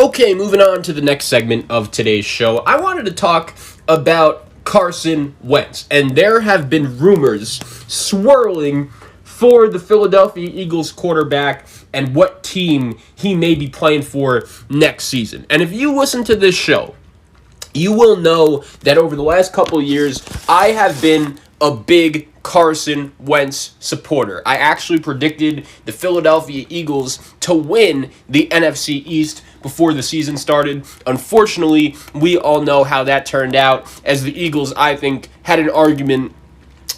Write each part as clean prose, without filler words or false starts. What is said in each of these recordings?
Okay, moving on to the next segment of today's show. I wanted to talk about Carson Wentz, and there have been rumors swirling for the Philadelphia Eagles quarterback and what team he may be playing for next season. And if you listen to this show, you will know that over the last couple of years, I have been a big Carson Wentz supporter. I actually predicted the Philadelphia Eagles to win the NFC East before the season started. Unfortunately, we all know how that turned out, as the Eagles, I think, had an argument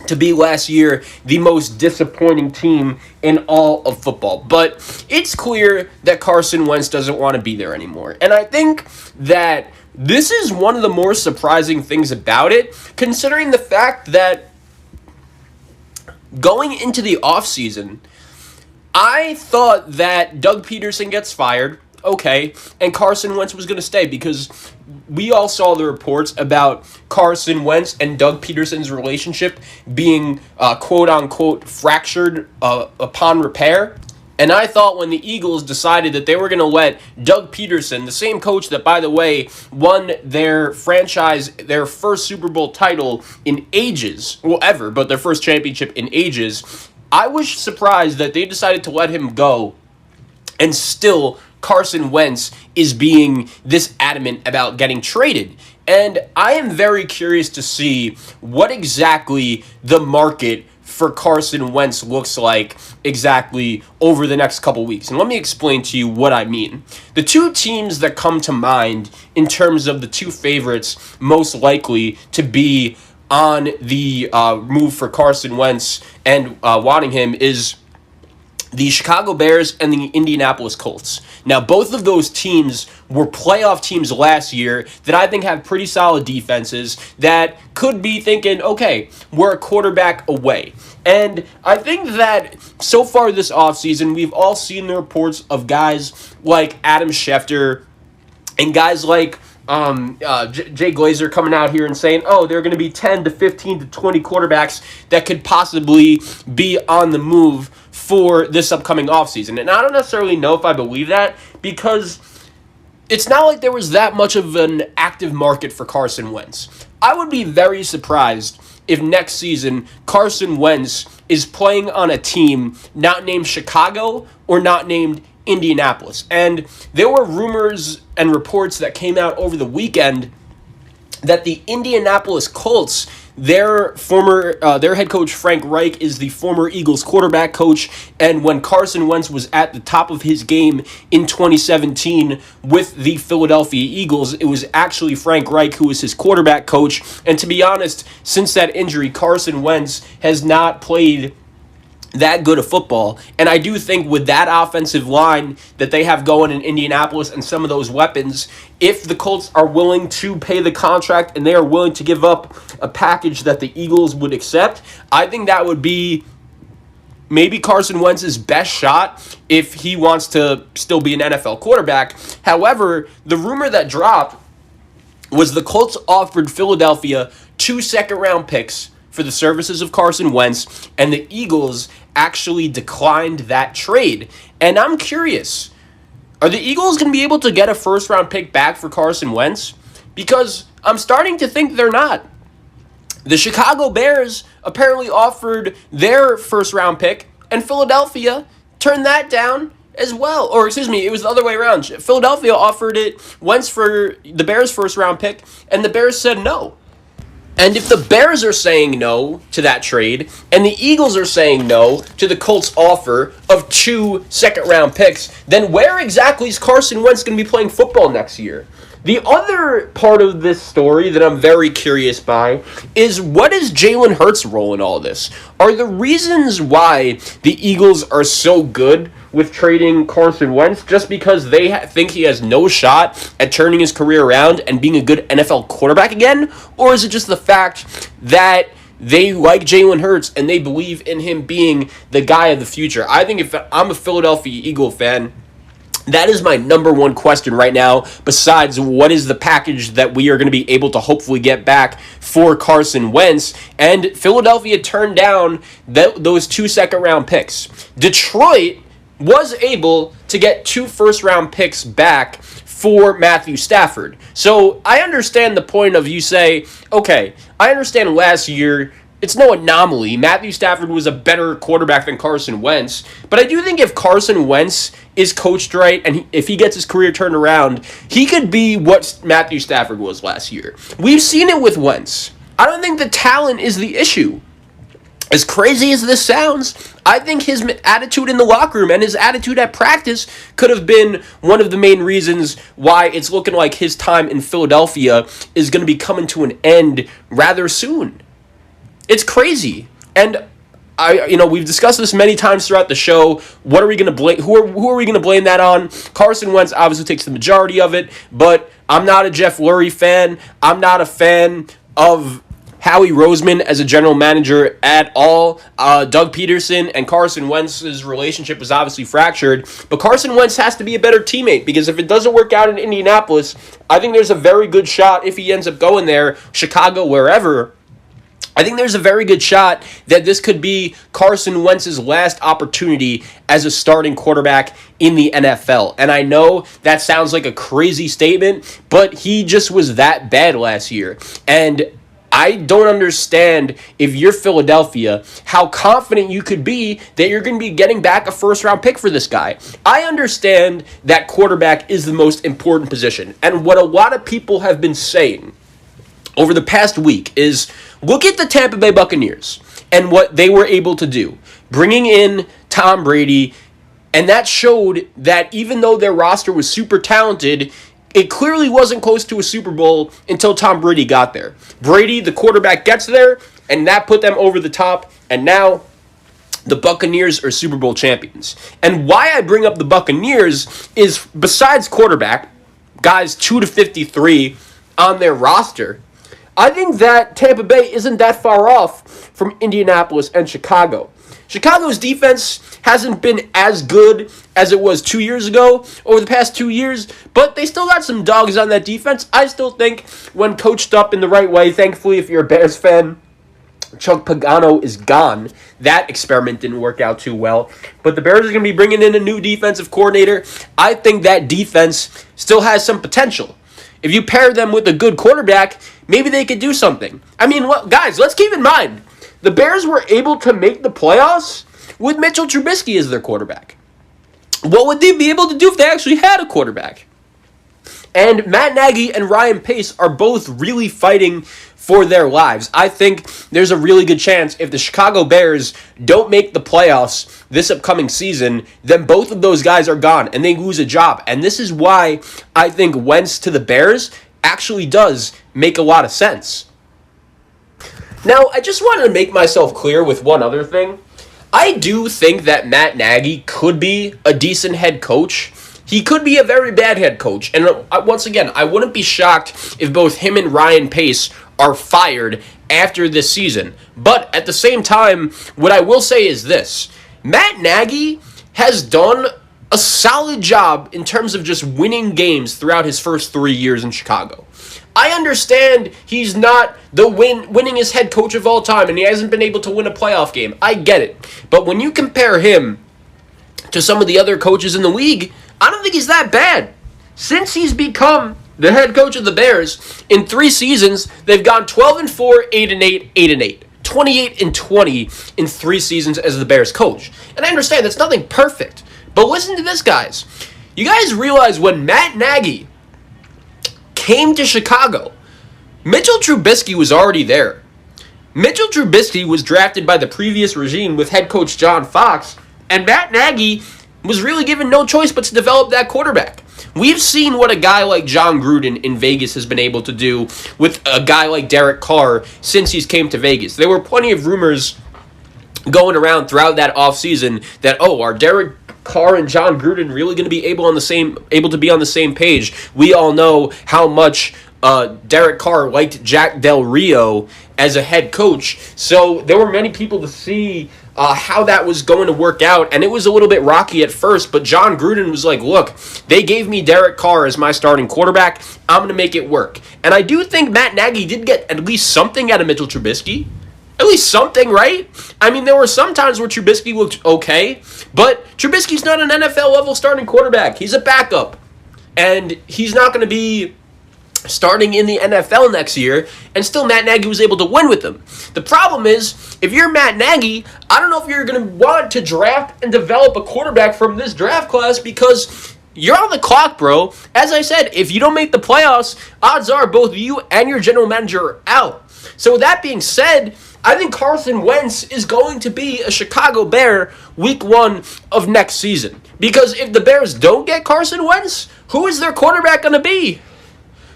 to be last year the most disappointing team in all of football. But it's clear that Carson Wentz doesn't want to be there anymore. And I think that this is one of the more surprising things about it, considering the fact that going into the offseason, I thought that Doug Peterson gets fired, okay, and Carson Wentz was going to stay, because we all saw the reports about Carson Wentz and Doug Peterson's relationship being quote-unquote fractured upon repair. And I thought when the Eagles decided that they were going to let Doug Peterson, the same coach that, by the way, won their franchise, their first Super Bowl title in ages, well, ever, but their first championship in ages, I was surprised that they decided to let him go, and still Carson Wentz is being this adamant about getting traded. And I am very curious to see what exactly the market for Carson Wentz looks like exactly over the next couple weeks. And let me explain to you what I mean. The two teams that come to mind in terms of the two favorites most likely to be on the move for Carson Wentz and wanting him is the Chicago Bears and the Indianapolis Colts. Now, both of those teams were playoff teams last year that I think have pretty solid defenses that could be thinking, okay, we're a quarterback away. And I think that so far this offseason, we've all seen the reports of guys like Adam Schefter and guys like Jay Glazer coming out here and saying, oh, there are going to be 10 to 15 to 20 quarterbacks that could possibly be on the move for this upcoming offseason. And I don't necessarily know if I believe that, because it's not like there was that much of an active market for Carson Wentz. I would be very surprised if next season Carson Wentz is playing on a team not named Chicago or not named Indianapolis. And there were rumors and reports that came out over the weekend that the Indianapolis Colts, their head coach Frank Reich is the former Eagles quarterback coach, and when Carson Wentz was at the top of his game in 2017 with the Philadelphia Eagles, it was actually Frank Reich who was his quarterback coach. And to be honest, since that injury, Carson Wentz has not played that good of football. And I do think with that offensive line that they have going in Indianapolis and some of those weapons, if the Colts are willing to pay the contract and they are willing to give up a package that the Eagles would accept, I think that would be maybe Carson Wentz's best shot if he wants to still be an NFL quarterback. However, the rumor that dropped was the Colts offered Philadelphia 2 second-round picks for the services of Carson Wentz, and the Eagles actually declined that trade. And I'm curious, are the Eagles going to be able to get a first-round pick back for Carson Wentz? Because I'm starting to think they're not. The Chicago Bears apparently offered their first-round pick, and Philadelphia turned that down as well. Or, excuse me, it was the other way around. Philadelphia offered Wentz for the Bears' first-round pick, and the Bears said no. And if the Bears are saying no to that trade, and the Eagles are saying no to the Colts' offer of 2 second-round picks, then where exactly is Carson Wentz going to be playing football next year? The other part of this story that I'm very curious by is, what is Jalen Hurts' role in all this? Are the reasons why the Eagles are so good with trading Carson Wentz just because they think he has no shot at turning his career around and being a good NFL quarterback again? Or is it just the fact that they like Jalen Hurts and they believe in him being the guy of the future? I think if I'm a Philadelphia Eagle fan, that is my number one question right now, besides what is the package that we are going to be able to hopefully get back for Carson Wentz. And Philadelphia turned down those 2 second-round picks. Detroit was able to get 2 first-round picks back for Matthew Stafford. So I understand the point of you say, okay, I understand last year, it's no anomaly. Matthew Stafford was a better quarterback than Carson Wentz. But I do think if Carson Wentz is coached right and if he gets his career turned around, he could be what Matthew Stafford was last year. We've seen it with Wentz. I don't think the talent is the issue. As crazy as this sounds, I think his attitude in the locker room and his attitude at practice could have been one of the main reasons why it's looking like his time in Philadelphia is going to be coming to an end rather soon. It's crazy. And we've discussed this many times throughout the show. What are we going to blame? Who are we going to blame that on? Carson Wentz obviously takes the majority of it, but I'm not a Jeff Lurie fan. I'm not a fan of Howie Roseman as a general manager at all. Doug Peterson and Carson Wentz's relationship is obviously fractured, but Carson Wentz has to be a better teammate because if it doesn't work out in Indianapolis, I think there's a very good shot if he ends up going there, Chicago, wherever. I think there's a very good shot that this could be Carson Wentz's last opportunity as a starting quarterback in the NFL. And I know that sounds like a crazy statement, but he just was that bad last year. And I don't understand, if you're Philadelphia, how confident you could be that you're going to be getting back a first-round pick for this guy. I understand that quarterback is the most important position. And what a lot of people have been saying over the past week is, look at the Tampa Bay Buccaneers and what they were able to do, bringing in Tom Brady, and that showed that even though their roster was super talented, it clearly wasn't close to a Super Bowl until Tom Brady got there. Brady, the quarterback, gets there, and that put them over the top, and now the Buccaneers are Super Bowl champions. And why I bring up the Buccaneers is, besides quarterback, guys 2 to 53 on their roster, I think that Tampa Bay isn't that far off from Indianapolis and Chicago. Chicago's defense hasn't been as good as it was 2 years ago over the past 2 years, but they still got some dogs on that defense. I still think when coached up in the right way, thankfully, if you're a Bears fan, Chuck Pagano is gone. That experiment didn't work out too well. But the Bears are going to be bringing in a new defensive coordinator. I think that defense still has some potential. If you pair them with a good quarterback, maybe they could do something. I mean, guys, let's keep in mind, the Bears were able to make the playoffs with Mitchell Trubisky as their quarterback. What would they be able to do if they actually had a quarterback? And Matt Nagy and Ryan Pace are both really fighting for their lives. I think there's a really good chance if the Chicago Bears don't make the playoffs this upcoming season, then both of those guys are gone and they lose a job. And this is why I think Wentz to the Bears actually does make a lot of sense. Now, I just wanted to make myself clear with one other thing. I do think that Matt Nagy could be a decent head coach. He could be a very bad head coach. And once again, I wouldn't be shocked if both him and Ryan Pace are fired after this season. But at the same time, what I will say is this. Matt Nagy has done a solid job in terms of just winning games throughout his first 3 years in Chicago. I understand he's not the winningest head coach of all time and he hasn't been able to win a playoff game. I get it. But when you compare him to some of the other coaches in the league, I don't think he's that bad. Since he's become the head coach of the Bears, in 3 seasons, they've gone 12-4, 8-8, 8-8. 28-20 in 3 seasons as the Bears coach. And I understand that's nothing perfect. But listen to this, guys. You guys realize when Matt Nagy came to Chicago, Mitchell Trubisky was already there. Mitchell Trubisky was drafted by the previous regime with head coach John Fox, and Matt Nagy was really given no choice but to develop that quarterback. We've seen what a guy like John Gruden in Vegas has been able to do with a guy like Derek Carr since he's came to Vegas. There were plenty of rumors going around throughout that offseason that, are Derek Carr and John Gruden really going to be able to be on the same page? We all know how much Derek Carr liked Jack Del Rio as a head coach. So there were many people to see how that was going to work out, and it was a little bit rocky at first, but John Gruden was like, look, they gave me Derek Carr as my starting quarterback, I'm going to make it work. And I do think Matt Nagy did get at least something out of Mitchell Trubisky. At least something, right? I mean, there were some times where Trubisky looked okay, but Trubisky's not an NFL-level starting quarterback. He's a backup. and he's not going to be starting in the NFL next year, and still Matt Nagy was able to win with them. The problem is, if you're Matt Nagy, I don't know if you're going to want to draft and develop a quarterback from this draft class because you're on the clock, bro. As I said, if you don't make the playoffs, odds are both you and your general manager are out. So with that being said, I think Carson Wentz is going to be a Chicago Bear week 1 of next season. Because if the Bears don't get Carson Wentz, who is their quarterback going to be?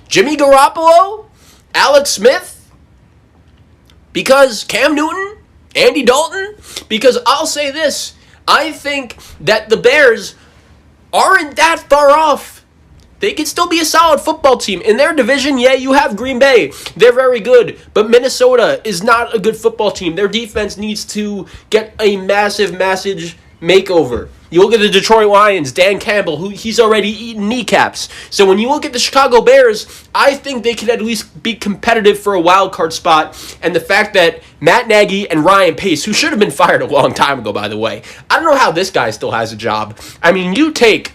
Jimmy Garoppolo? Alex Smith? Because Cam Newton? Andy Dalton? Because I'll say this, I think that the Bears aren't that far off. They can still be a solid football team. In their division, yeah, you have Green Bay. They're very good. But Minnesota is not a good football team. Their defense needs to get a massive makeover. You look at the Detroit Lions, Dan Campbell, who he's already eaten kneecaps. So when you look at the Chicago Bears, I think they could at least be competitive for a wild card spot. And the fact that Matt Nagy and Ryan Pace, who should have been fired a long time ago, by the way, I don't know how this guy still has a job. I mean, you take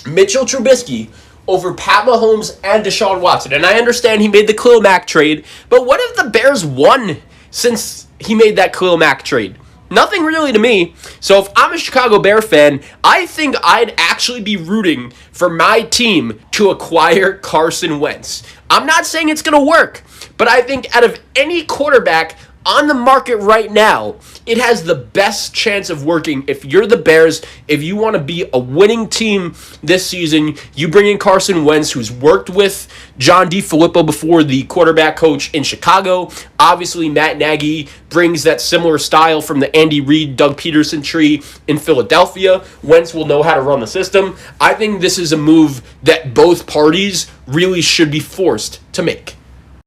Mitchell Trubisky over Pat Mahomes and Deshaun Watson. And I understand he made the Khalil Mack trade, but what have the Bears won since he made that Khalil Mack trade? Nothing really to me. So if I'm a Chicago Bear fan, I think I'd actually be rooting for my team to acquire Carson Wentz. I'm not saying it's going to work, but I think out of any quarterback on the market right now, it has the best chance of working. If you're the Bears, if you want to be a winning team this season, you bring in Carson Wentz, who's worked with John DeFilippo before, the quarterback coach in Chicago. Obviously, Matt Nagy brings that similar style from the Andy Reid, Doug Peterson tree in Philadelphia. Wentz will know how to run the system. I think this is a move that both parties really should be forced to make.